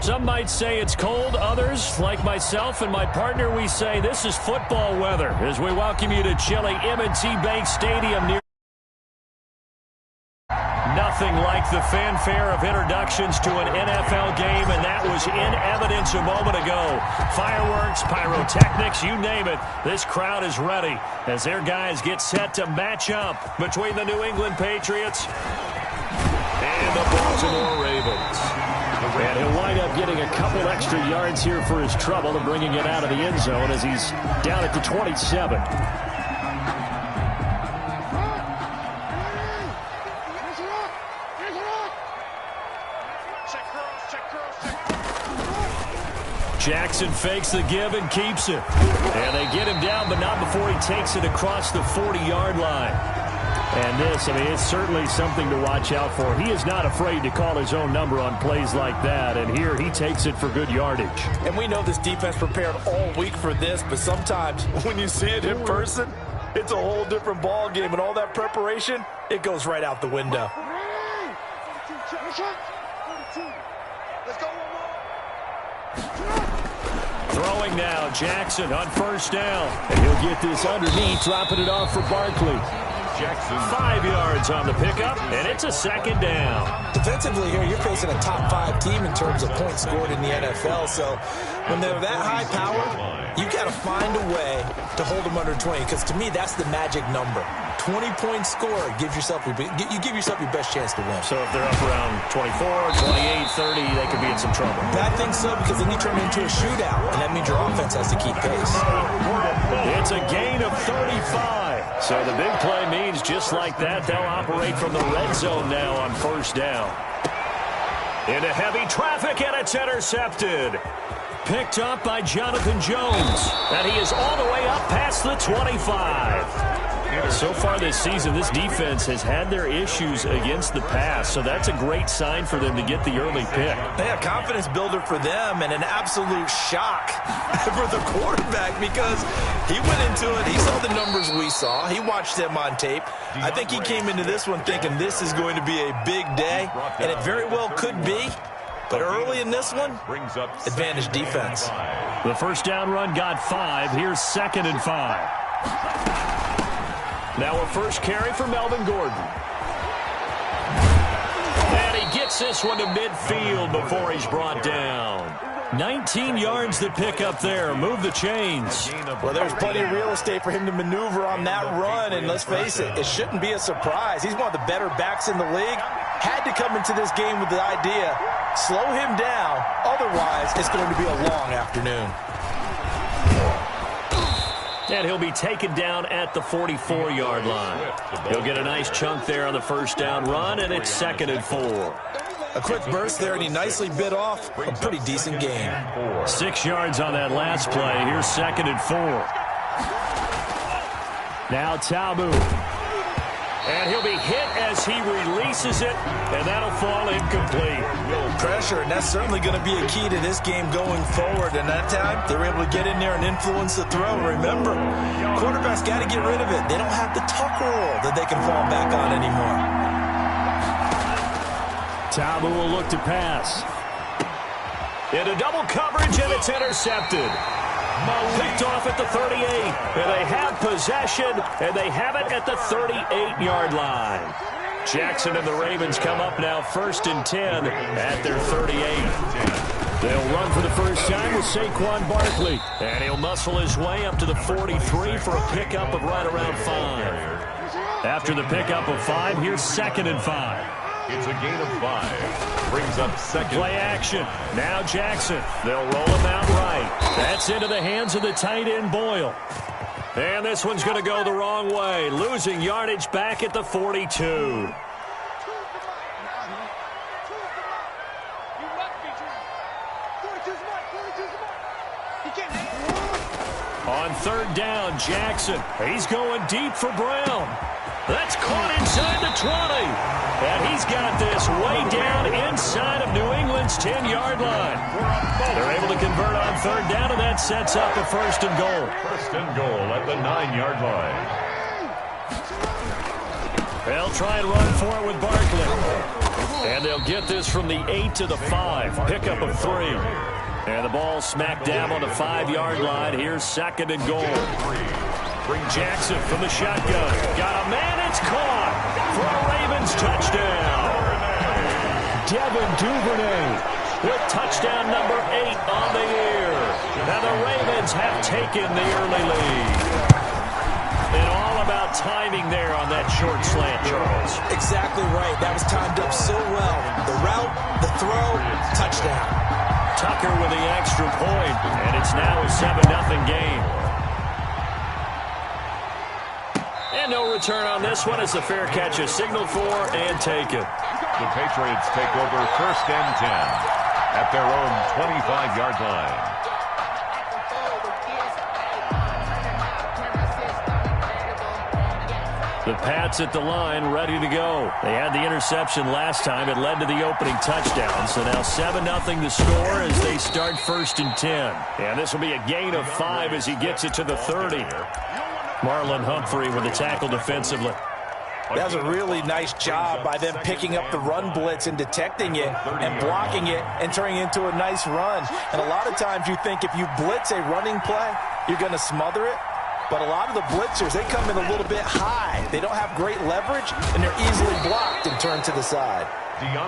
Some might say it's cold. Others, like myself and my partner, we say this is football weather as we welcome you to chilly M&T Bank Stadium near. Nothing like the fanfare of introductions to an NFL game, and that was in evidence a moment ago. Fireworks, pyrotechnics, you name it. This crowd is ready as their guys get set to match up between the New England Patriots and the Baltimore Ravens. And he'll wind up getting a couple extra yards here for his trouble and bringing it out of the end zone as he's down at the 27. Jackson fakes the give and keeps it. And they get him down, but not before he takes it across the 40-yard line. And this, it's certainly something to watch out for. He is not afraid to call his own number on plays like that. And here he takes it for good yardage. And we know this defense prepared all week for this, but sometimes when you see it in person, it's a whole different ball game. And all that preparation, it goes right out the window. Let's go. Throwing now, Jackson on first down. And he'll get this underneath, dropping it off for Barkley. Jackson 5 yards on the pickup, and it's a second down. Defensively here, you're facing a top 5 team in terms of points scored in the NFL. So when they're that high powered, you got to find a way to hold them under 20, because to me, that's the magic number. 20-point score gives yourself you give yourself your best chance to win. So if they're up around 24, 28, 30, they could be in some trouble. I think so, because then you turn it into a shootout, and that means your offense has to keep pace. It's a gain of 35. So the big play means just like that, they'll operate from the red zone now on first down. Into heavy traffic, and it's intercepted. Picked up by Jonathan Jones. And he is all the way up past the 25. So far this season, this defense has had their issues against the pass, so that's a great sign for them to get the early pick. Yeah, confidence builder for them, and an absolute shock for the quarterback, because he went into it, he saw the numbers we saw, he watched them on tape. I think he came into this one thinking this is going to be a big day, and it very well could be. But early in this one, advantage defense. The first down run got 5. Here's 2nd and 5. Now a first carry for Melvin Gordon. And he gets this one to midfield before he's brought down. 19 yards to pick up there. Move the chains. Well, there's plenty of real estate for him to maneuver on that run, and let's face it, it shouldn't be a surprise. He's one of the better backs in the league. Had to come into this game with the idea, slow him down, otherwise it's going to be a long afternoon. And he'll be taken down at the 44-yard line. He'll get a nice chunk there on the first down run, and it's 2nd and 4. A quick burst there, and he nicely bit off a pretty decent gain. 6 yards on that last play. Here's 2nd and 4. Now Tabu. And he'll be hit as he releases it, and that'll fall incomplete. Pressure, and that's certainly going to be a key to this game going forward. And that time, they were able to get in there and influence the throw. Remember, quarterbacks got to get rid of it. They don't have the tuck rule that they can fall back on anymore. Tabu will look to pass. Into double coverage, and it's intercepted. Picked off at the 38, and they have possession, and they have it at the 38-yard line. Jackson and the Ravens come up now 1st and 10 at their 38. They'll run for the first time with Saquon Barkley, and he'll muscle his way up to the 43 for a pickup of right around 5. After the pickup of 5, here's 2nd and 5. It's a gain of 5. Brings up 2nd. Play action. Now Jackson. They'll roll him out right. That's into the hands of the tight end, Boyle. And this one's going to go the wrong way. Losing yardage back at the 42. On 3rd down, Jackson. He's going deep for Brown. That's caught inside the 20. And he's got this way down inside of New England's 10-yard line. They're able to convert on 3rd down, and that sets up a 1st and goal. 1st and goal at the 9-yard line. They'll try and run for it with Barkley. And they'll get this from the 8 to the 5. Pickup of 3. And the ball smacked down on the 5-yard line. Here's 2nd and goal. Jackson from the shotgun. Got a man. It's caught for a Ravens touchdown. Devin Duvernay with touchdown number 8 on the year. Now the Ravens have taken the early lead. And all about timing there on that short slant, Charles. Exactly right. That was timed up so well. The route, the throw, touchdown. Tucker with the extra point, and it's now a 7-0 game. And no return on this one as the fair catch is signaled for and taken. The Patriots take over 1st and 10 at their own 25-yard line. The Pats at the line, ready to go. They had the interception last time. It led to the opening touchdown. So now 7-0 the score as they start 1st and 10. And this will be a gain of 5 as he gets it to the 30. Marlon Humphrey with the tackle defensively. That was a really nice job by them picking up the run blitz and detecting it and blocking it and turning it into a nice run. And a lot of times you think if you blitz a running play, you're going to smother it. But a lot of the blitzers, they come in a little bit high. They don't have great leverage, and they're easily blocked and turned to the side.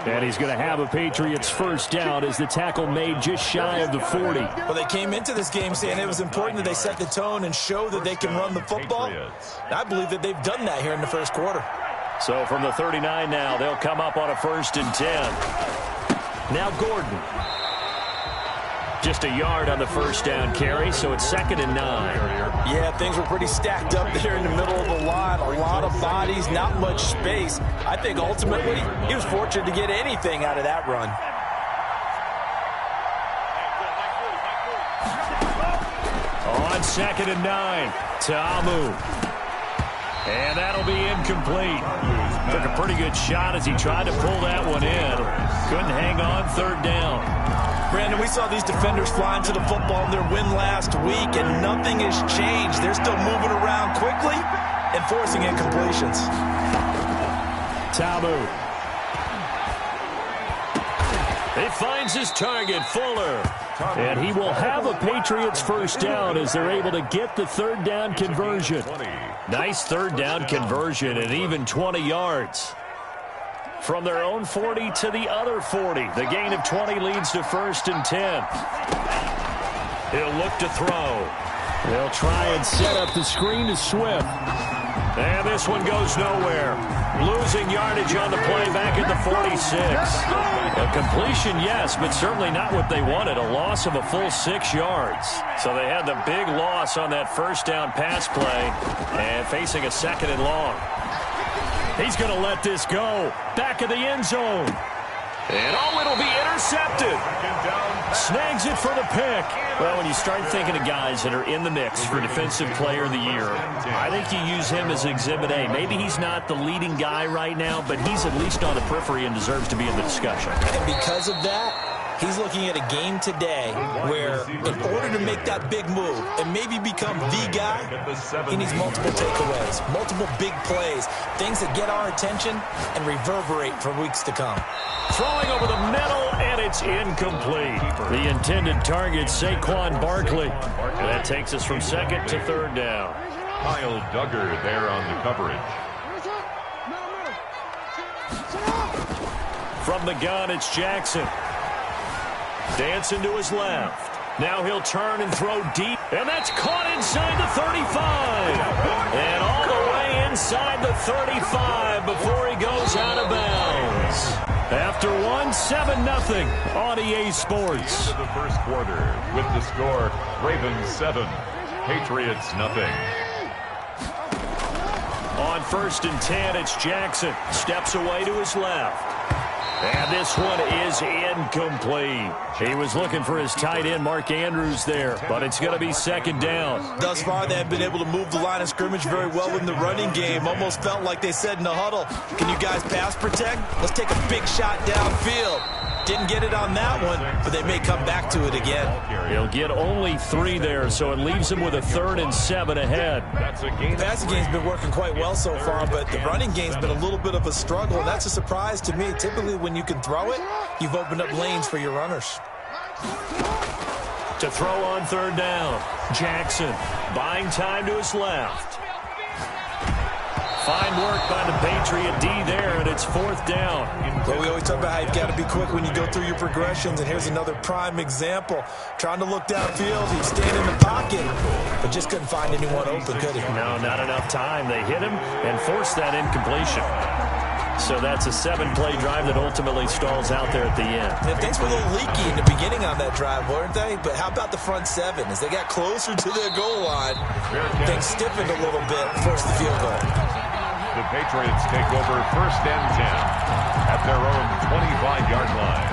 And he's going to have a Patriots 1st down as the tackle made just shy of the 40. Well, they came into this game saying it was important that they set the tone and show that they can run the football. I believe that they've done that here in the 1st quarter. So from the 39 now, they'll come up on a 1st and 10. Now Gordon. Just a yard on the 1st down carry, so it's 2nd and 9. Yeah, things were pretty stacked up there in the middle of the line. A lot of bodies, not much space. I think ultimately he was fortunate to get anything out of that run. On 2nd and 9, Ta'amu. And that'll be incomplete. Took a pretty good shot as he tried to pull that one in. Couldn't hang on 3rd down. Brandon, we saw these defenders flying to the football in their win last week, and nothing has changed. They're still moving around quickly and forcing incompletions. Ta'amu. He finds his target, Fuller. And he will have a Patriots 1st down as they're able to get the 3rd down conversion. Nice 3rd down conversion and even 20 yards. From their own 40 to the other 40. The gain of 20 leads to 1st and 10. He'll look to throw. They'll try and set up the screen to Swift. And this one goes nowhere. Losing yardage on the play back at the 46. A completion, yes, but certainly not what they wanted. A loss of a full 6 yards. So they had the big loss on that 1st down pass play and facing a 2nd and long. He's going to let this go. Back of the end zone. And it'll be intercepted. Snags it for the pick. Well, when you start thinking of guys that are in the mix for Defensive Player of the Year, I think you use him as Exhibit A. Maybe he's not the leading guy right now, but he's at least on the periphery and deserves to be in the discussion. And because of that, he's looking at a game today where in order to make that big move and maybe become the guy, he needs multiple takeaways, multiple big plays, things that get our attention and reverberate for weeks to come. Throwing over the middle, and it's incomplete. The intended target, Saquon Barkley. And that takes us from 2nd to 3rd down. Kyle Duggar there on the coverage. From the gun, it's Jackson. Dancing to his left. Now he'll turn and throw deep. And that's caught inside the 35. And all the way inside the 35 before he goes out of bounds. After 7-0 on EA Sports. Into the 1st quarter with the score, Ravens 7, Patriots nothing. On 1st and 10, it's Jackson. Steps away to his left. And this one is incomplete. He was looking for his tight end, Mark Andrews, there, but it's going to be 2nd down. Thus far, they have been able to move the line of scrimmage very well in the running game. Almost felt like they said in the huddle, can you guys pass protect? Let's take a big shot downfield. Didn't get it on that one, but they may come back to it again. He'll get only 3 there, so it leaves him with a 3rd and 7 ahead. The passing game's been working quite well so far, but the running game's been a little bit of a struggle, and that's a surprise to me. Typically, when you can throw it, you've opened up lanes for your runners. To throw on 3rd down, Jackson buying time to his left. Fine work by the Patriot D there, and it's 4th down. Well, we always talk about how you've got to be quick when you go through your progressions, and here's another prime example. Trying to look downfield, he was standing in the pocket, but just couldn't find anyone open, could he? No, not enough time. They hit him and forced that incompletion. So that's a 7-play drive that ultimately stalls out there at the end. And things were a little leaky in the beginning on that drive, weren't they? But how about the front 7? As they got closer to their goal line, things stiffened a little bit, forced the field goal. The Patriots take over 1st and 10 at their own 25-yard line.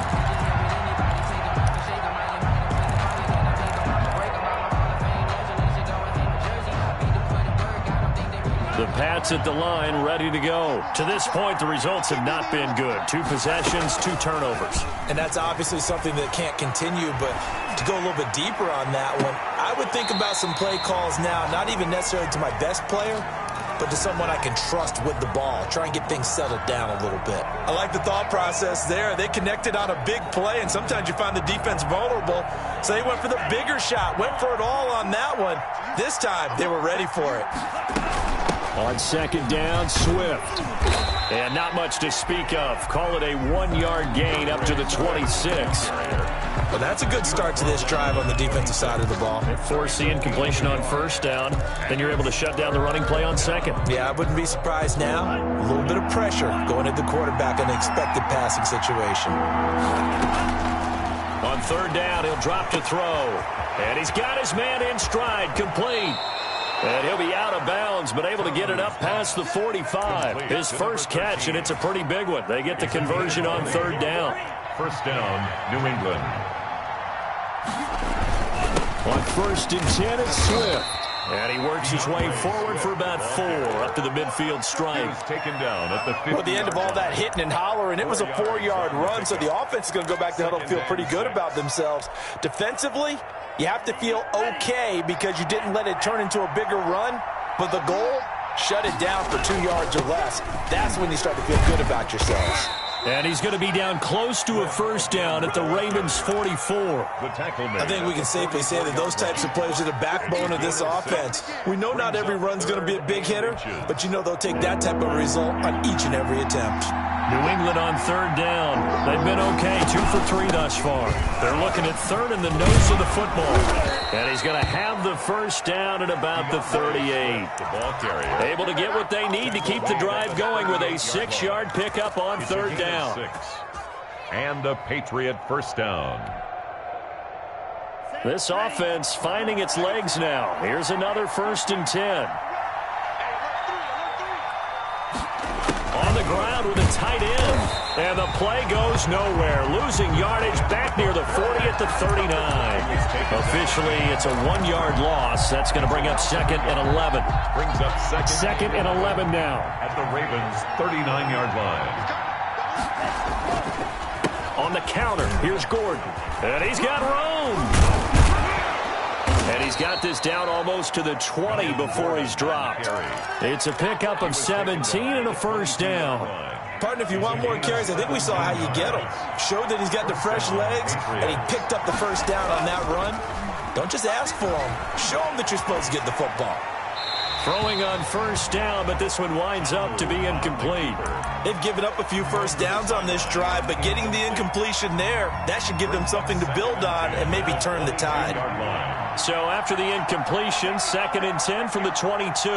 The Pats at the line, ready to go. To this point, the results have not been good. 2 possessions, 2 turnovers. And that's obviously something that can't continue, but to go a little bit deeper on that one, I would think about some play calls now, not even necessarily to my best player, but to someone I can trust with the ball. Try and get things settled down a little bit. I like the thought process there. They connected on a big play, and sometimes you find the defense vulnerable. So they went for the bigger shot, went for it all on that one. This time, they were ready for it. On 2nd down, Swift. And not much to speak of. Call it a 1-yard gain up to the 26. Well, that's a good start to this drive on the defensive side of the ball. Force the incompletion on 1st down. Then you're able to shut down the running play on 2nd. Yeah, I wouldn't be surprised now. A little bit of pressure going at the quarterback in an expected passing situation. On 3rd down, he'll drop to throw. And he's got his man in stride, complete. And he'll be out of bounds, but able to get it up past the 45. His first catch, and it's a pretty big one. They get the conversion on 3rd down. 1st down, New England. On 1st and 10, it's Swift. And he works his way forward for about 4 up to the midfield stripe. He's taken down at the 50. Well, at the end of all that hitting and hollering, it was a 4-yard run, so the offense is going to go back to huddle and feel pretty good about themselves. Defensively, you have to feel okay because you didn't let it turn into a bigger run, but the goal, shut it down for 2 yards or less. That's when you start to feel good about yourselves. And he's going to be down close to a 1st down at the Ravens 44. I think we can safely say that those types of players are the backbone of this offense. We know not every run's going to be a big hitter, but you know they'll take that type of result on each and every attempt. New England on 3rd down. They've been okay, 2 for 3 thus far. They're looking at 3rd in the nose of the football. And he's going to have the 1st down at about the 38. The ball carrier. Able to get what they need to keep the drive going with a 6-yard pickup on 3rd down. And a Patriot 1st down. This offense finding its legs now. Here's another 1st and 10. On the ground with a tight end. And the play goes nowhere. Losing yardage back near the 40 at the 39. Officially, it's a 1-yard loss. That's going to bring up 2nd and 11. Brings up 2nd and 11 now. At the Ravens' 39-yard line. On the counter, here's Gordon. And he's got room. And he's got this down almost to the 20 before he's dropped. It's a pickup of 17 and a 1st down. Partner, if you want more carries, I think we saw how you get them. Showed that he's got the fresh legs, and he picked up the 1st down on that run. Don't just ask for them. Show them that you're supposed to get the football. Throwing on 1st down, but this one winds up to be incomplete. They've given up a few 1st downs on this drive, but getting the incompletion there, that should give them something to build on and maybe turn the tide. So after the incompletion, 2nd and 10 from the 22.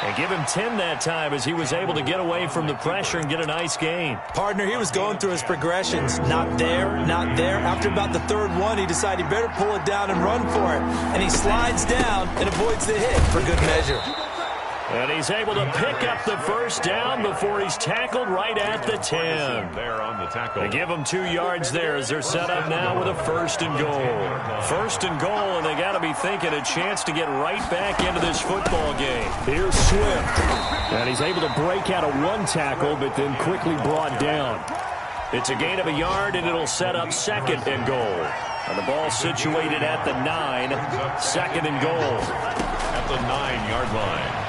And give him 10 that time as he was able to get away from the pressure and get a nice gain. Partner, he was going through his progressions. Not there, not there. After about the 3rd one, he decided he better pull it down and run for it. And he slides down and avoids the hit for good measure. And he's able to pick up the first down before he's tackled right at the 10. There on the tackle. They give him 2 yards there as they're set up now with a 1st and goal. 1st and goal, and they got to be thinking a chance to get right back into this football game. Here's Swift. And he's able to break out of 1 tackle, but then quickly brought down. It's a gain of 1 yard, and it'll set up 2nd and goal. And the ball situated at the 9, 2nd and goal. At the 9-yard line.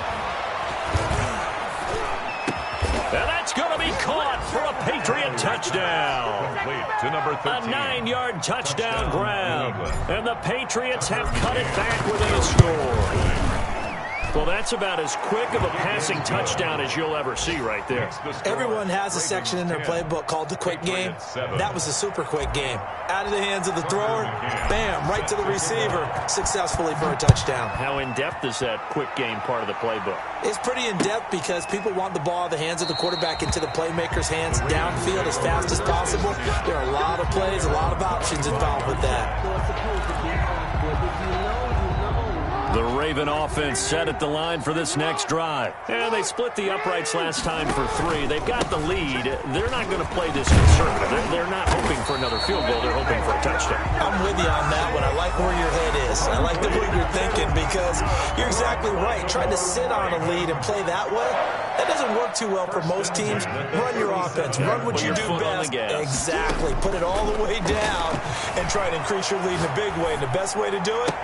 And that's going to be caught for a Patriot touchdown. Complete to number 13. A 9-yard touchdown grab. And the Patriots have cut it back within a score. Well, that's about as quick of a passing touchdown as you'll ever see right there. Everyone has a section in their playbook called the quick game. That was a super quick game. Out of the hands of the thrower, bam, right to the receiver, successfully for a touchdown. How in-depth is that quick game part of the playbook? It's pretty in-depth because people want the ball out of the hands of the quarterback into the playmaker's hands downfield as fast as possible. There are a lot of plays, a lot of options involved with that. The Raven offense set at the line for this next drive. And they split the uprights last time for 3. They've got the lead. They're not going to play this conservative. They're not hoping for another field goal. They're hoping for a touchdown. I'm with you on that one. I like where your head is. I like the way you're thinking because you're exactly right. Trying to sit on a lead and play that way, that doesn't work too well for most teams. Run your offense. Run what you do best. Exactly. Put it all the way down and try to increase your lead in a big way. And the best way to do it,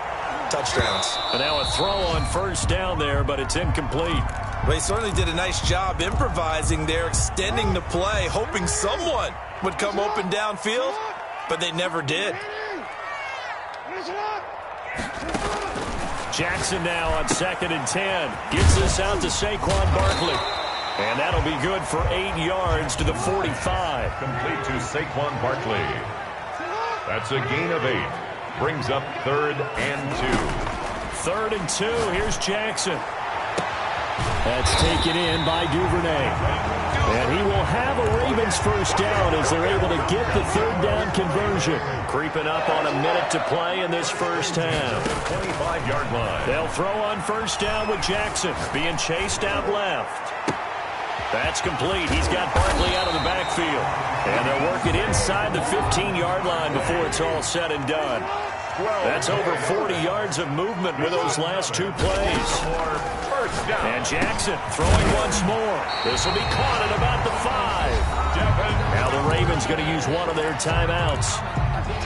touchdowns. And now a throw on 1st down there, but it's incomplete. They certainly did a nice job improvising there, extending the play, hoping someone would come open downfield, but they never did. Jackson now on 2nd and 10. Gets this out to Saquon Barkley. And that'll be good for 8 yards to the 45. Complete to Saquon Barkley. That's a gain of 8. Brings up 3rd and 2. 3rd and 2. Here's Jackson. That's taken in by Duvernay. And he will have a Ravens 1st down as they're able to get the 3rd down conversion. Creeping up on a minute to play in this first half. 25-yard line. They'll throw on 1st down with Jackson being chased out left. That's complete. He's got Barkley out of the backfield. And they'll work it inside the 15-yard line before it's all said and done. That's over 40 yards of movement with those last 2 plays. And Jackson throwing once more. This will be caught at about the 5. Now the Ravens going to use one of their timeouts,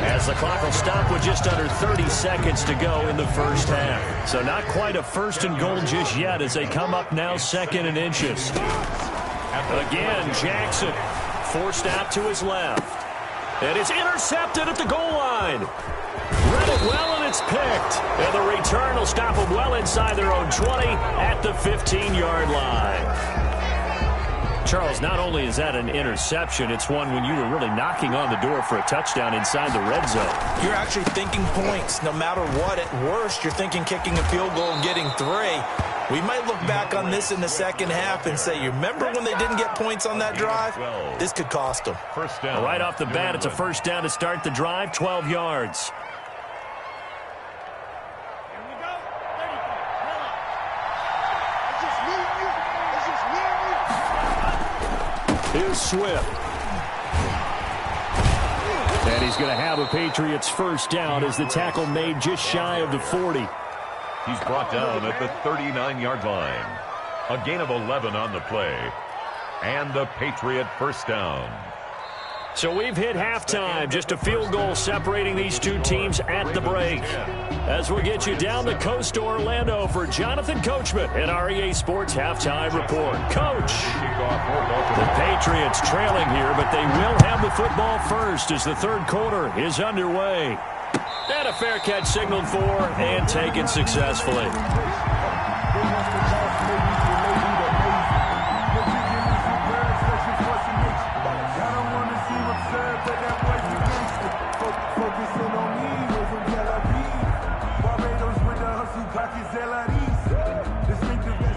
as the clock will stop with just under 30 seconds to go in the first half. So not quite a 1st and goal just yet as they come up now 2nd and inches. Again, Jackson forced out to his left. And it's intercepted at the goal line. Read it well, and it's picked. And the return will stop them well inside their own 20 at the 15-yard line. Charles, not only is that an interception, it's one when you were really knocking on the door for a touchdown inside the red zone. You're actually thinking points no matter what. At worst, you're thinking kicking a field goal and getting 3. We might look back on this in the second half and say, you remember when they didn't get points on that drive? This could cost them. 1st down. Right off the bat, it's a 1st down to start the drive, 12 yards. Here's Swift. And he's going to have a Patriots 1st down as the tackle made just shy of the 40. He's brought down at the 39-yard line. A gain of 11 on the play. And the Patriot 1st down. So we've hit halftime. Just a field goal separating these 2 teams at the break. As we get you down the coast to Orlando for Jonathan Coachman and REA Sports Halftime Report. Coach, the Patriots trailing here, but they will have the football first as the 3rd quarter is underway. And a fair catch signaled for and taken successfully.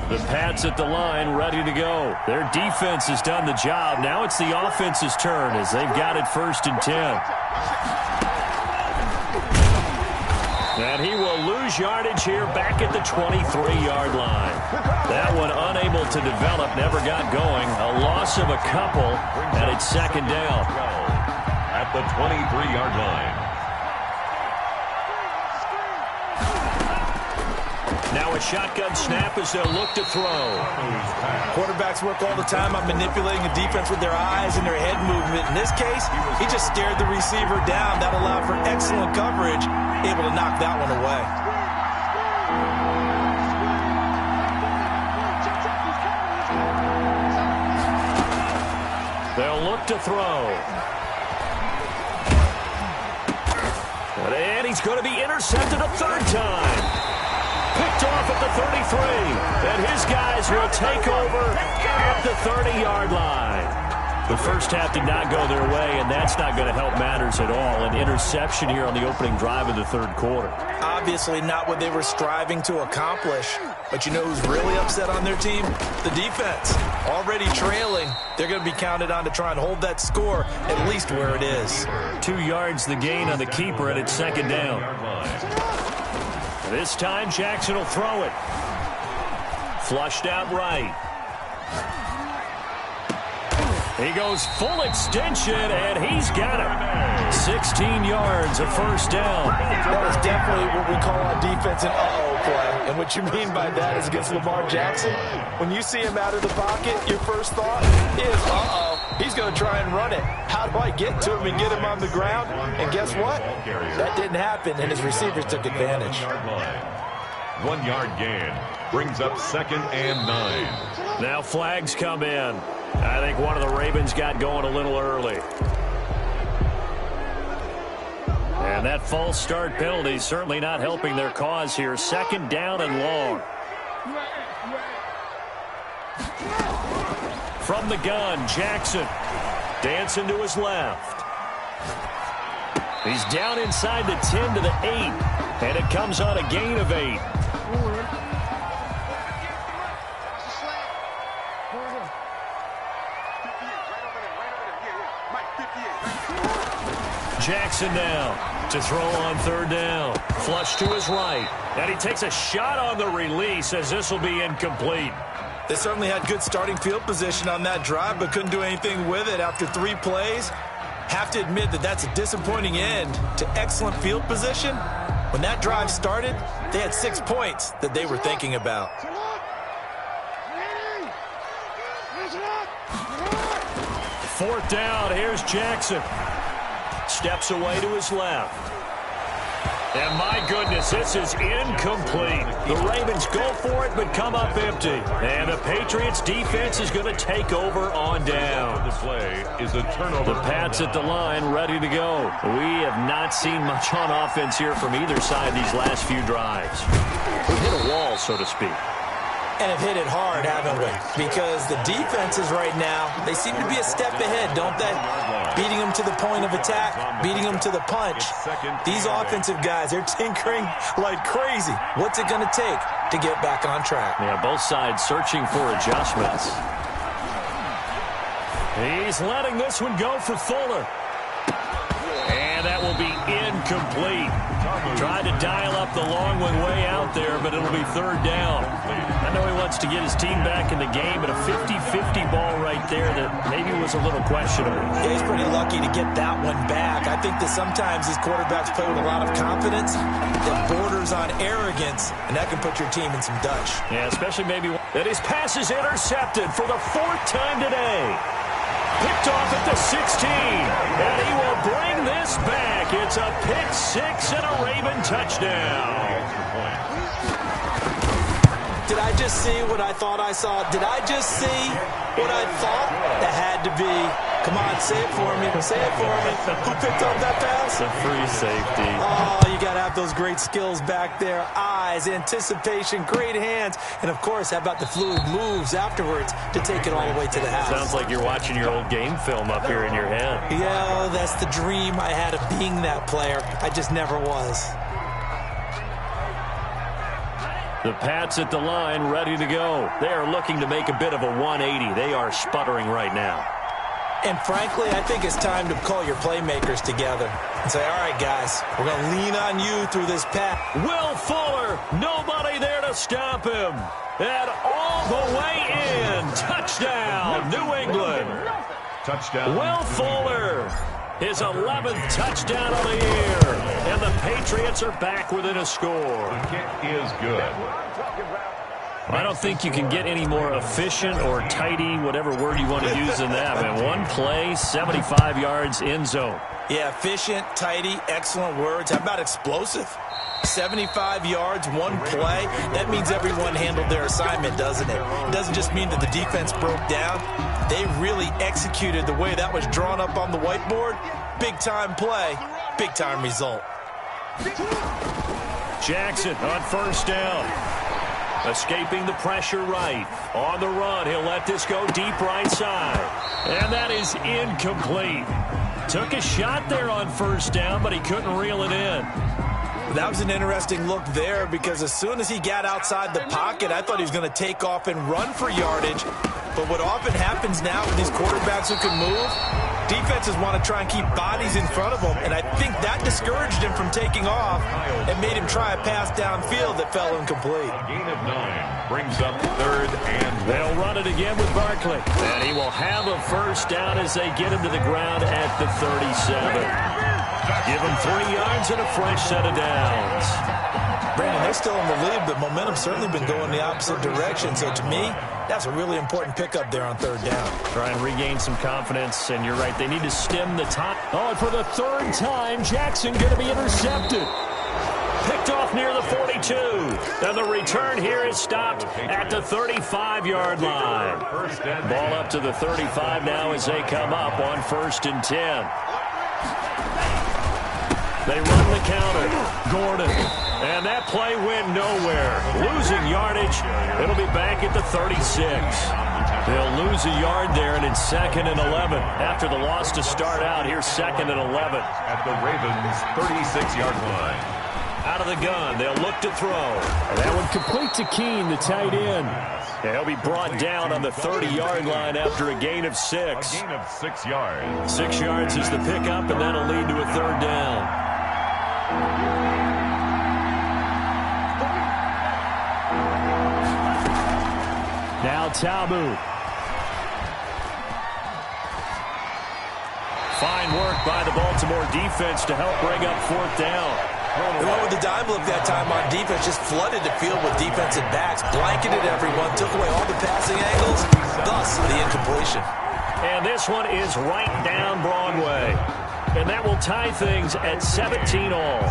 The Pats at the line, ready to go. Their defense has done the job. Now it's the offense's turn as they've got it 1st and 10. And he will lose yardage here back at the 23-yard line. That one unable to develop, never got going. A loss of a couple, and it's second down. At the 23-yard line. Now a shotgun snap as they'll look to throw. Quarterbacks work all the time on manipulating the defense with their eyes and their head movement. In this case, he just stared the receiver down. That allowed for excellent coverage, able to knock that one away. They'll look to throw. And he's going to be intercepted a third time. Picked off at the 33. And his guys will take over at the 30-yard line. The first half did not go their way, and that's not going to help matters at all. An interception here on the opening drive of the third quarter. Obviously not what they were striving to accomplish. But you know who's really upset on their team? The defense. Already trailing. They're going to be counted on to try and hold that score at least where it is. 2 yards the gain on the keeper, and it's second down. This time Jackson will throw it. Flushed out right. He goes full extension, and he's got it. 16 yards, a first down. That is definitely what we call on defense an uh-oh play. And what you mean by that is against Lamar Jackson, when you see him out of the pocket, your first thought is, uh-oh, he's going to try and run it. How do I get to him and get him on the ground? And guess what? That didn't happen, and his receivers took advantage. 1 yard gain brings up 2nd and 9. Now flags come in. I think one of the Ravens got going a little early. And that false start penalty certainly not helping their cause here. Second down and long. From the gun, Jackson dancing to his left. He's down inside the 10 to the 8. And it comes on a gain of 8. Jackson now to throw on third down. Flush to his right. And he takes a shot on the release as this will be incomplete. They certainly had good starting field position on that drive, but couldn't do anything with it after 3 plays. Have to admit that that's a disappointing end to excellent field position. When that drive started, they had 6 points that they were thinking about. Fourth down, here's Jackson. Steps away to his left. And my goodness, this is incomplete. The Ravens go for it, but come up empty. And the Patriots defense is going to take over on down. The play is a turnover. The Pats at the line, ready to go. We have not seen much on offense here from either side these last few drives. We've hit a wall, so to speak. And have hit it hard, haven't we? Because the defenses right now, they seem to be a step ahead, don't they? Beating them to the point of attack, beating them to the punch. These offensive guys, they're tinkering like crazy. What's it going to take to get back on track? Yeah, both sides searching for adjustments. He's letting this one go for Fuller. And that will be incomplete. Tried to dial up the long one way out there, but it'll be third down. I know he wants to get his team back in the game, but a 50-50 ball right there that maybe was a little questionable. Yeah, he's pretty lucky to get that one back. I think that sometimes these quarterbacks play with a lot of confidence that borders on arrogance, and that can put your team in some Dutch. Yeah, especially maybe that his pass is intercepted for the 4th time today. Picked off at the 16, and he will bring this back. It's a pick 6 and a Raven touchdown. Did I just see what I thought I saw? Did I just see what I thought? That had to be. Come on, say it for me. Say it for me. Who picked up that pass? The free safety. Oh, you got to have those great skills back there. Eyes, anticipation, great hands. And, of course, how about the fluid moves afterwards to take it all the way to the house? Sounds like you're watching your old game film up here in your head. Yeah, that's the dream I had of being that player. I just never was. The Pats at the line, ready to go. They are looking to make a bit of a 180. They are sputtering right now. And frankly, I think it's time to call your playmakers together and say, all right, guys, we're going to lean on you through this pass. Will Fuller, nobody there to to stop him. And all the way in. Touchdown, New England. Touchdown. Will Fuller, his 11th touchdown of the year. And the Patriots are back within a score. The kick is good. I don't think you can get any more efficient or tidy, whatever word you want to use in that. Man, one play, 75 yards, end zone. Yeah, efficient, tidy, excellent words. How about explosive? 75 yards, one play. That means everyone handled their assignment, doesn't it? It doesn't just mean that the defense broke down. They really executed the way that was drawn up on the whiteboard. Big-time play, big-time result. Jackson on first down. Escaping the pressure right. On the run, he'll let this go deep right side. And that is incomplete. Took a shot there on first down, but he couldn't reel it in. That was an interesting look there because as soon as he got outside the pocket, I thought he was going to take off and run for yardage. But what often happens now with these quarterbacks who can move, defenses want to try and keep bodies in front of them, and I think that discouraged him from taking off and made him try a pass downfield that fell incomplete. A gain of 9 brings up 3rd and 1. They'll run it again with Barkley. And he will have a first down as they get him to the ground at the 37. Give him 3 yards and a fresh set of downs. Brandon, they're still in the lead, but momentum's certainly been going the opposite direction. So to me, that's a really important pickup there on 3rd down. Try and regain some confidence, and you're right, they need to stem the top. Oh, and for the 3rd time, Jackson going to be intercepted. Picked off near the 42. And the return here is stopped at the 35-yard line. Ball up to the 35 now as they come up on 1st and 10. They run the counter. Gordon. And that play went nowhere. Losing yardage. It'll be back at the 36. They'll lose a yard there, and it's 2nd and 11. After the loss to start out, here's 2nd and 11. At the Ravens' 36-yard line. Out of the gun, they'll look to throw. And that one complete to Keene, the tight end. And he'll be brought down on the 30-yard line after a gain of 6. A gain of 6 yards. 6 yards is the pickup, and that'll lead to a 3rd down. Now Tabu. Fine work by the Baltimore defense to help bring up 4th down. They went with the dime look that time on defense, just flooded the field with defensive backs, blanketed everyone, took away all the passing angles, thus the incompletion. And this one is right down Broadway. And that will tie things at 17 all.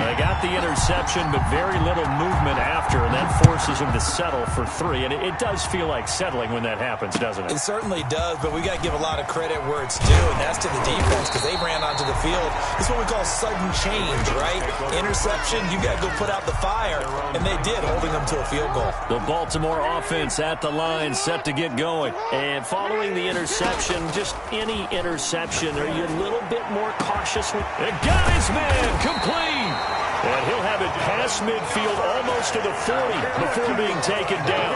They got the interception, but very little movement after, and that forces them to settle for 3. And it does feel like settling when that happens, doesn't it? It certainly does, but we got to give a lot of credit where it's due, and that's to the defense because they ran onto the field. This is what we call sudden change, right? Interception, you got to go put out the fire, and they did, holding them to a field goal. The Baltimore offense at the line, set to get going. And following the interception, just any interception, are you a little bit more cautious? It got his man complete. And he'll have it past midfield almost to the 40 before being taken down.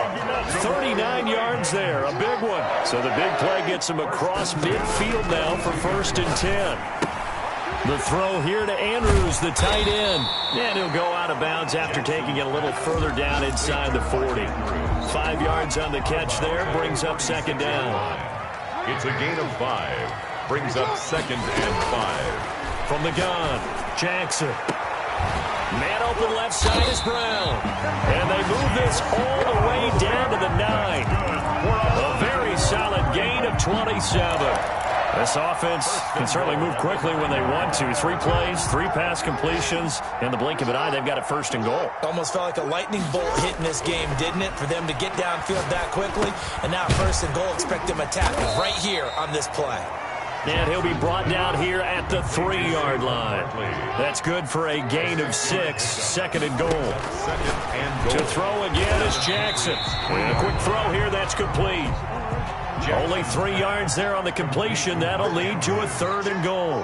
39 yards there, a big one. So the big play gets him across midfield now for 1st and 10. The throw here to Andrews, the tight end. And he'll go out of bounds after taking it a little further down inside the 40. 5 yards on the catch there, brings up 2nd down. It's a gain of 5. Brings up 2nd and 5. From the gun, Jackson. Man open left side is Brown. And they move this all the way down to the 9. A very solid gain of 27. This offense can certainly move quickly when they want to. 3 plays, 3 pass completions. In the blink of an eye, they've got it 1st and goal. Almost felt like a lightning bolt hit in this game, didn't it? For them to get downfield that quickly. And now 1st and goal, expect them attack right here on this play. And he'll be brought down here at the 3-yard line. That's good for a gain of 6. 2nd and goal. 2nd and goal. To throw again is Jackson. And a quick throw here, that's complete. Only 3 yards there on the completion. That'll lead to a 3rd and goal.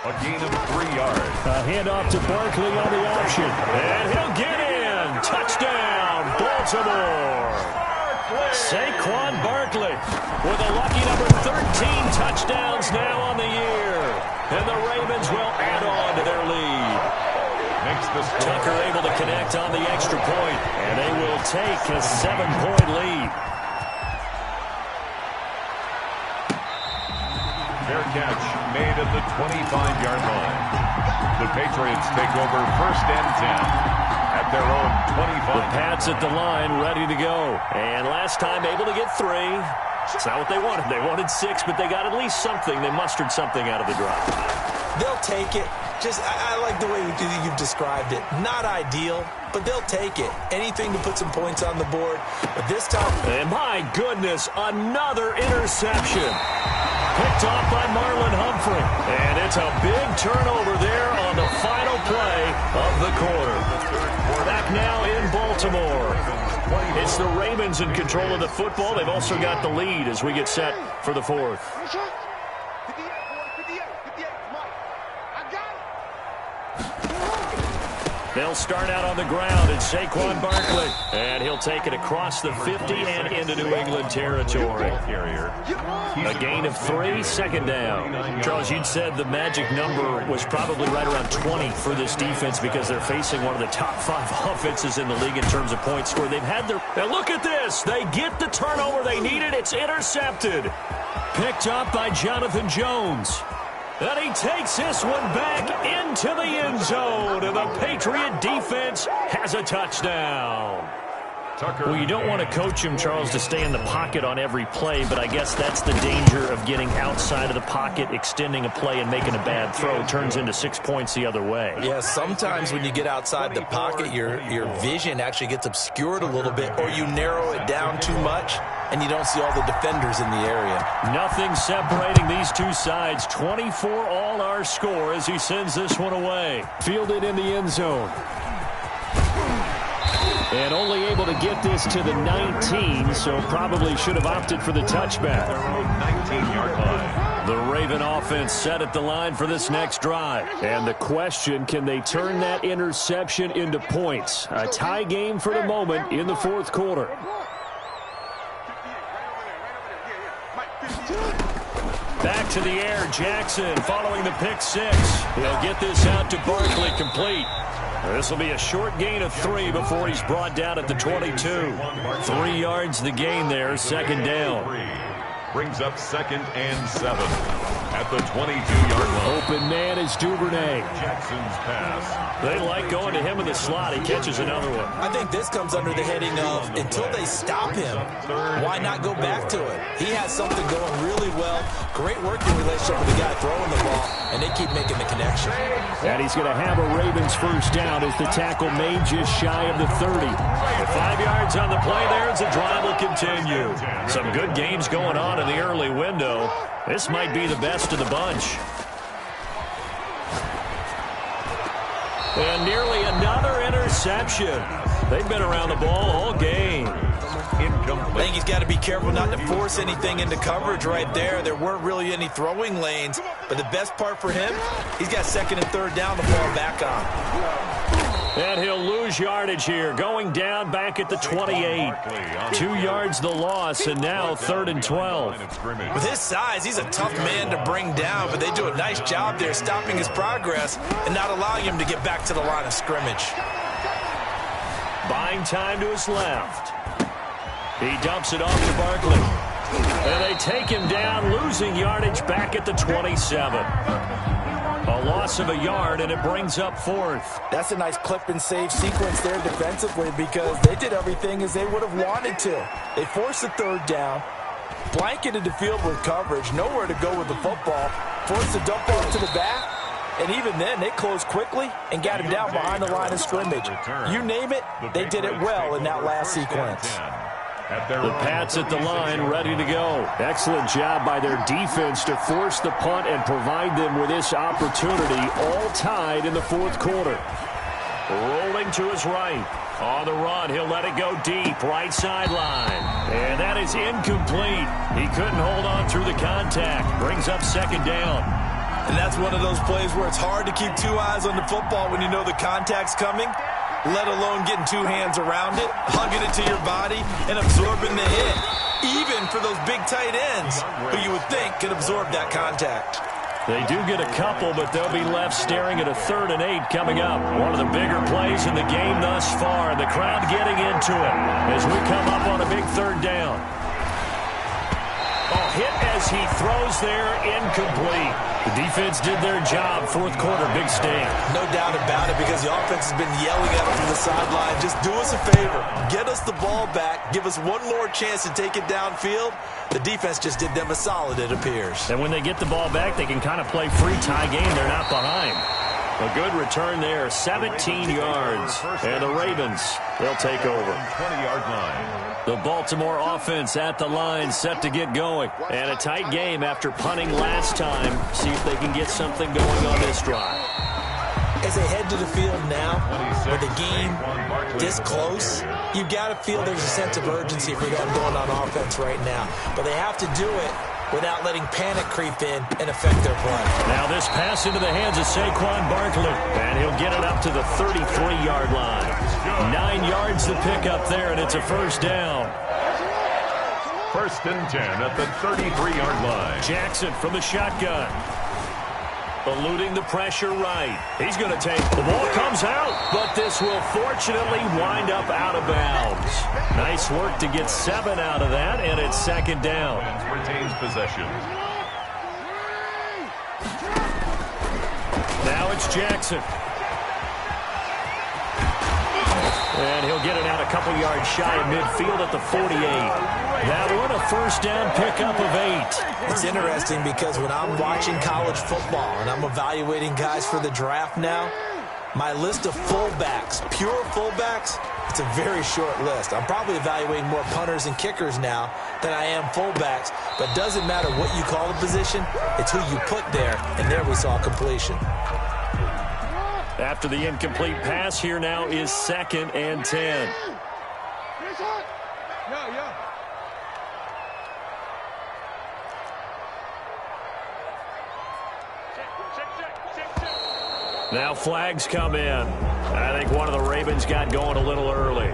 A gain of 3 yards. A handoff to Barkley on the option. And he'll get in. Touchdown, Baltimore. Saquon Barkley with a lucky number 13 touchdowns now on the year. And the Ravens will add on to their lead. Makes the score. Tucker able to connect on the extra point. And they will take a 7-point lead. Fair catch made at the 25-yard line. The Patriots take over 1st and 10 at their own 25. The Pats at the line, ready to go. And last time able to get 3. It's not what they wanted. They wanted 6, but they got at least something. They mustered something out of the drive. They'll take it. I like the way you've described it. Not ideal, but they'll take it. Anything to put some points on the board. But this time... And my goodness, another interception. Picked off by Marlon Humphrey. And it's a big turnover there on the final play of the quarter. Back now in Baltimore. It's the Ravens in control of the football. They've also got the lead as we get set for the 4th. They'll start out on the ground. It's Saquon Barkley. And he'll take it across the 50 and into New England territory. A gain of 3, 2nd down. Charles, you'd said the magic number was probably right around 20 for this defense because they're facing one of the top 5 offenses in the league in terms of points scored. They've had their... Now look at this. They get the turnover they needed. It's intercepted. Picked up by Jonathan Jones. And he takes this one back into the end zone. And the Patriot defense has a touchdown. Well, you don't want to coach him, Charles, to stay in the pocket on every play, but I guess that's the danger of getting outside of the pocket, extending a play, and making a bad throw. It turns into 6 points the other way. Yeah, sometimes when you get outside the pocket, your vision actually gets obscured a little bit, or you narrow it down too much, and you don't see all the defenders in the area. Nothing separating these two sides. 24 all our score as he sends this one away. Fielded in the end zone. And only able to get this to the 19, so probably should have opted for the touchback. 19-yard line. The Raven offense set at the line for this next drive. And the question, can they turn that interception into points? A tie game for the moment in the 4th quarter. Back to the air, Jackson following the pick 6. He'll get this out to Barkley, complete. This will be a short gain of 3 before he's brought down at the 22. 3 yards the gain there, 2nd down. Brings up 2nd and 7 at the 22-yard line. Open man is Duvernay. Jackson's pass. They like going to him in the slot. He catches another one. I think this comes under the heading of until they stop him, why not go back to it? He has something going really well. Great working relationship with the guy throwing the ball, and they keep making the connection. And he's going to have a Ravens first down as the tackle made just shy of the 30. With 5 yards on the play there as the drive will continue. Some good games going on in the early window. This might be the best of the bunch. And nearly another interception. They've been around the ball all game. Incomplete. I think he's got to be careful not to force anything into coverage right there. There weren't really any throwing lanes, but the best part for him, he's got 2nd and 3rd down to fall back on. And he'll lose yardage here, going down back at the 28. 2 yards the loss, and now 3rd and 12. With his size, he's a tough man to bring down, but they do a nice job there stopping his progress and not allowing him to get back to the line of scrimmage. Buying time to his left. He dumps it off to Barkley. And they take him down, losing yardage back at the 27. A loss of a yard, and it brings up 4th. That's a nice clip and save sequence there defensively because they did everything as they would have wanted to. They forced the 3rd down, blanketed the field with coverage, nowhere to go with the football, forced the dump off to the back, and even then they closed quickly and got him down behind the line of scrimmage. You name it, they did it well in that last sequence. The Pats at the line, ready to go. Excellent job by their defense to force the punt and provide them with this opportunity, all tied in the 4th quarter. Rolling to his right. On the run, he'll let it go deep, right sideline. And that is incomplete. He couldn't hold on through the contact. Brings up 2nd down. And that's one of those plays where it's hard to keep 2 eyes on the football when you know the contact's coming, let alone getting 2 hands around it, hugging it to your body, and absorbing the hit. Even for those big tight ends who you would think could absorb that contact. They do get a couple, but they'll be left staring at a 3rd and 8 coming up. One of the bigger plays in the game thus far. The crowd getting into it as we come up on a big 3rd down. Oh, hit as he throws there, incomplete. The defense did their job. 4th quarter, big stand. No doubt about it, because the offense has been yelling at them from the sideline. Just do us a favor. Get us the ball back. Give us one more chance to take it downfield. The defense just did them a solid, it appears. And when they get the ball back, they can kind of play free tie game. They're not behind. A good return there, 17 yards. And the Ravens, they'll take over. 20-yard line. The Baltimore offense at the line, set to get going. And a tight game after punting last time. See if they can get something going on this drive. As they head to the field now, with the game this close, you got to feel there's a sense of urgency for them going on offense right now. But they have to do it without letting panic creep in and affect their play. Now this pass into the hands of Saquon Barkley, and he'll get it up to the 33-yard line. 9 yards to pick up there, and it's a 1st down. 1st and 10 at the 33-yard line. Jackson from the shotgun. Eluding the pressure right. He's going to take. The ball comes out, but this will fortunately wind up out of bounds. Nice work to get 7 out of that, and it's 2nd down. Retains possession. Now it's Jackson. And he'll get it out a couple yards shy of midfield at the 48. That one a 1st down pickup of 8. It's interesting because when I'm watching college football and I'm evaluating guys for the draft now, my list of fullbacks, pure fullbacks, it's a very short list. I'm probably evaluating more punters and kickers now than I am fullbacks, but doesn't matter what you call the position, it's who you put there, and there we saw completion. After the incomplete pass, here now is 2nd and 10. Now flags come in. I think one of the Ravens got going a little early.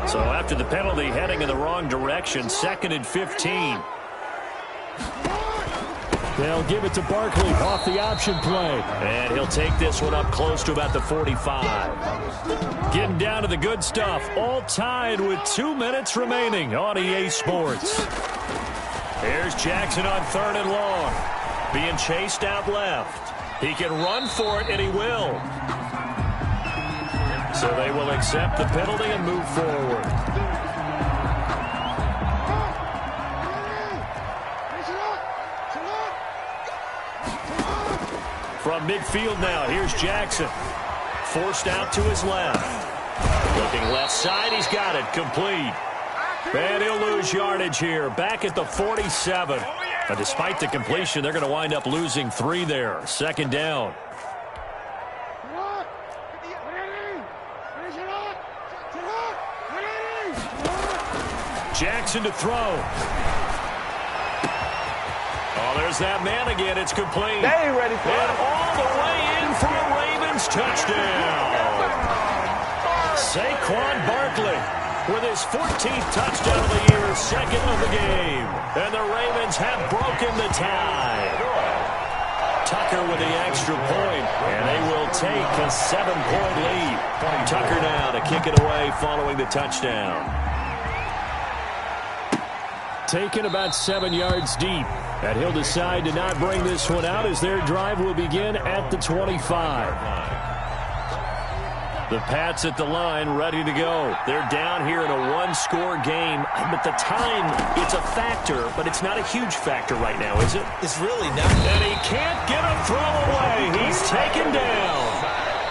So after the penalty, heading in the wrong direction, 2nd and 15. They'll give it to Barkley off the option play. And he'll take this one up close to about the 45. Getting down to the good stuff. All tied with 2 minutes remaining on EA Sports. Here's Jackson on 3rd and long. Being chased out left. He can run for it, and he will. So they will accept the penalty and move forward. From midfield now, here's Jackson. Forced out to his left. Looking left side, he's got it. Complete. And he'll lose yardage here. Back at the 47. Now, despite the completion, they're going to wind up losing 3 there. 2nd down. Jackson to throw. Oh, there's that man again. It's complete. They ain't ready for it. And all the way in for a Ravens touchdown. Saquon Barkley with his 14th touchdown of the year, 2nd of the game. And the Ravens have broken the tie. Tucker with the extra point, and they will take a 7-point lead. Tucker now to kick it away following the touchdown. Taken about 7 yards deep. And he'll decide to not bring this one out as their drive will begin at the 25. The Pats at the line ready to go. They're down here in a 1-score game. But the time, it's a factor, but it's not a huge factor right now, is it? It's really not. And he can't get a throw away. He's taken down.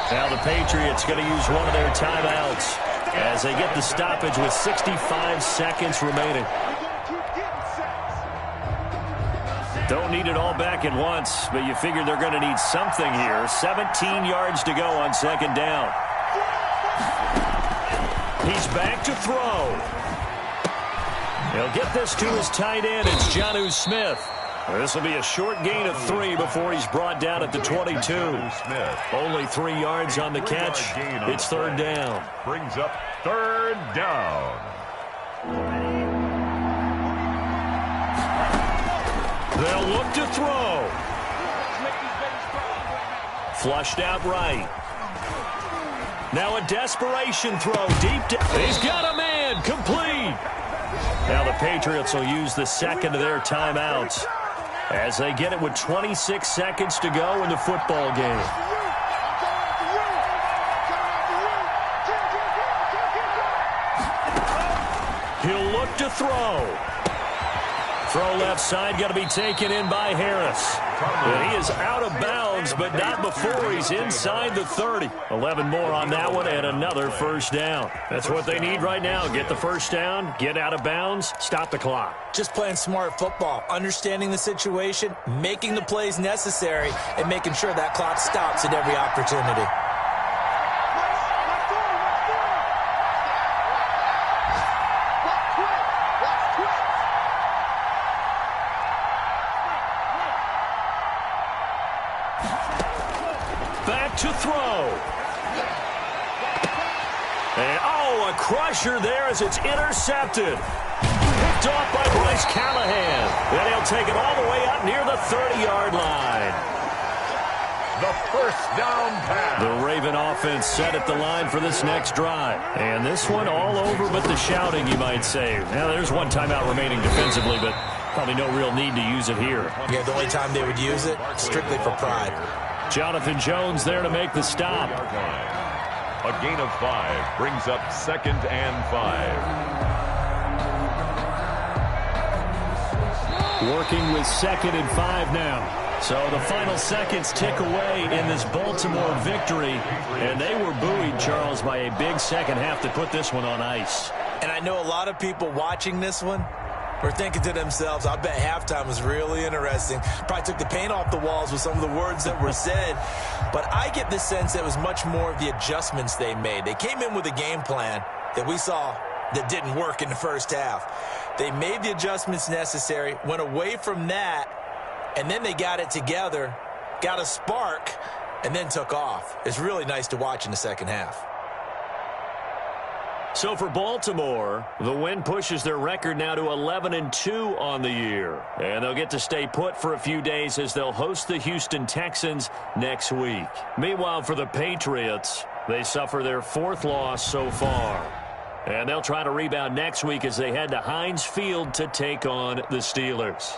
Now the Patriots going to use one of their timeouts as they get the stoppage with 65 seconds remaining. Don't need it all back at once, but you figure they're going to need something here. 17 yards to go on 2nd down. He's back to throw. He'll get this to his tight end. It's Jonnu Smith. This will be a short gain of 3 before he's brought down at the 22. Only 3 yards on the catch. It's 3rd down. Brings up 3rd down. They'll look to throw. Flushed out right. Now a desperation throw deep down. He's got a man. Complete. Now the Patriots will use the second of their timeouts as they get it with 26 seconds to go in the football game. He'll look to throw. Throw left side, got to be taken in by Harris. And he is out of bounds, but not before he's inside the 30. 11 more on that one and another first down. That's what they need right now. Get the first down, get out of bounds, stop the clock. Just playing smart football, understanding the situation, making the plays necessary, and making sure that clock stops at every opportunity. To throw. And, a crusher there as it's intercepted. Picked off by Bryce Callahan. And he'll take it all the way up near the 30-yard line. The first down pass. The Raven offense set at the line for this next drive. And this one all over but the shouting, you might say. Now, there's one timeout remaining defensively, but probably no real need to use it here. Yeah, the only time they would use it, strictly for pride. Jonathan Jones there to make the stop. A gain of 5 brings up 2nd and 5. Working with 2nd and 5 now. So the final seconds tick away in this Baltimore victory. And they were buoyed, Charles, by a big second half to put this one on ice. And I know a lot of people watching this one were thinking to themselves, I bet halftime was really interesting. Probably took the paint off the walls with some of the words that were said. But I get the sense that it was much more of the adjustments they made. They came in with a game plan that we saw that didn't work in the first half. They made the adjustments necessary, went away from that, and then they got it together, got a spark, and then took off. It's really nice to watch in the second half. So for Baltimore, the win pushes their record now to 11-2 on the year. And they'll get to stay put for a few days as they'll host the Houston Texans next week. Meanwhile, for the Patriots, they suffer their 4th loss so far. And they'll try to rebound next week as they head to Heinz Field to take on the Steelers.